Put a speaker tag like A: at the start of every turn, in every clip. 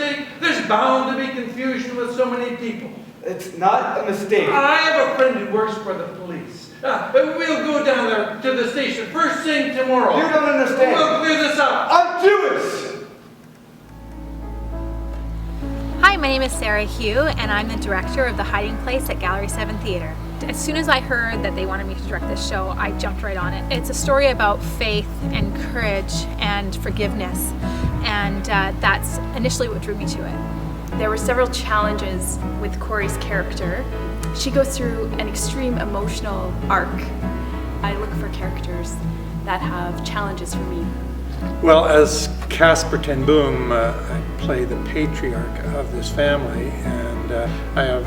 A: mistake? There's bound to be confusion with so many people.
B: It's not a mistake.
A: I have a friend who works for the police. We'll go down there to the station first thing tomorrow.
B: You don't understand.
A: We'll clear this up.
B: I'm Jewish!
C: Hi, my name is Sarah Hugh, and I'm the director of The Hiding Place at Gallery 7 Theatre. As soon as I heard that they wanted me to direct this show, I jumped right on it. It's a story about faith and courage and forgiveness, and that's initially what drew me to it.
D: There were several challenges with Corrie's character. She goes through an extreme emotional arc. I look for characters that have challenges for me.
E: Well, as Casper ten Boom, I play the patriarch of this family, and I have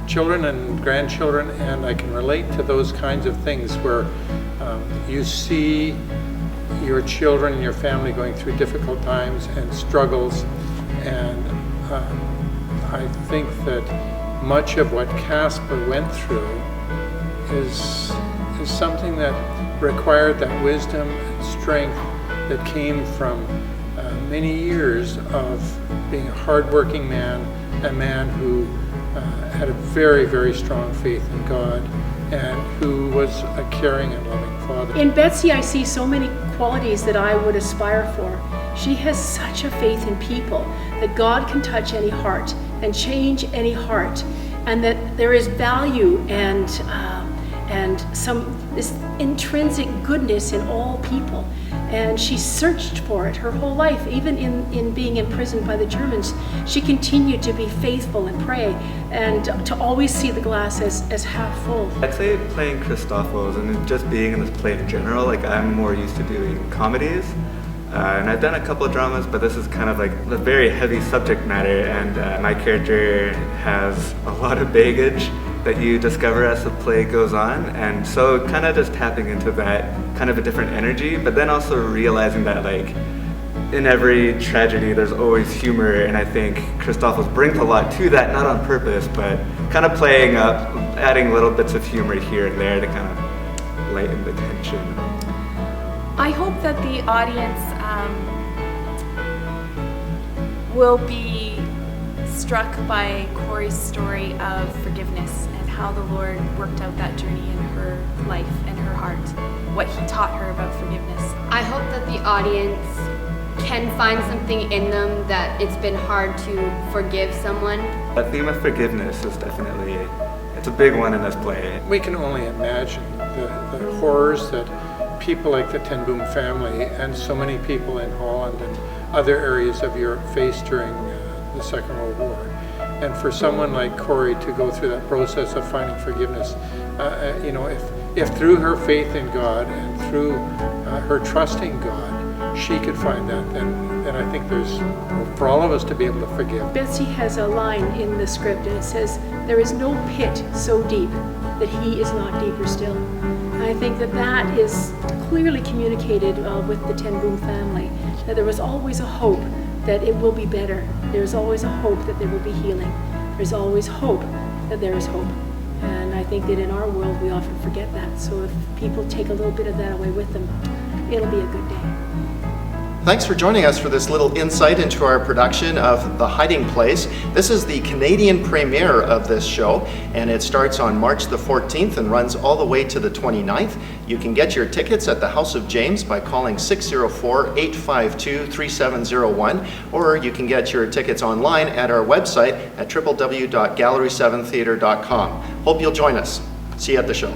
E: children and grandchildren, and I can relate to those kinds of things where you see your children and your family going through difficult times and struggles, and I think that much of what Casper went through is something that required that wisdom and strength that came from many years of being a hardworking man, a man who had a very, very strong faith in God, and who was a caring and loving father.
F: In Betsy, I see so many qualities that I would aspire for. She has such a faith in people, that God can touch any heart and change any heart, and that there is value and this intrinsic goodness in all people. And she searched for it her whole life. Even in being imprisoned by the Germans, she continued to be faithful and pray, and to always see the glass as half full.
B: I'd say playing Christophos and just being in this play in general, like I'm more used to doing comedies. And I've done a couple of dramas, but this is kind of like a very heavy subject matter, and my character has a lot of baggage that you discover as the play goes on, and so kind of just tapping into that kind of a different energy, but then also realizing that like in every tragedy there's always humor, and I think Christophos brings a lot to that, not on purpose, but kind of playing up, adding little bits of humor here and there to kind of lighten the tension.
D: I hope that the audience will be struck by Corrie's story of forgiveness and how the Lord worked out that journey in her life and her heart, what He taught her about forgiveness.
G: I hope that the audience can find something in them that it's been hard to forgive someone.
B: That theme of forgiveness is definitely, it's a big one in this play.
E: We can only imagine the horrors that people like the ten Boom family and so many people in Holland and other areas of Europe faced during the Second World War. And for someone like Corrie to go through that process of finding forgiveness, if through her faith in God and through her trusting God, she could find that, then I think there's, for all of us to be able to forgive.
F: Betsy has a line in the script, and it says, "There is no pit so deep that He is not deeper still." And I think that is clearly communicated with the ten Boom family, that there was always a hope that it will be better. There's always a hope that there will be healing. There's always hope that there is hope. And I think that in our world we often forget that. So if people take a little bit of that away with them, it'll be a good day.
H: Thanks for joining us for this little insight into our production of The Hiding Place. This is the Canadian premiere of this show, and it starts on March the 14th and runs all the way to the 29th. You can get your tickets at the House of James by calling 604-852-3701, or you can get your tickets online at our website at www.gallery7theatre.com. Hope you'll join us. See you at the show.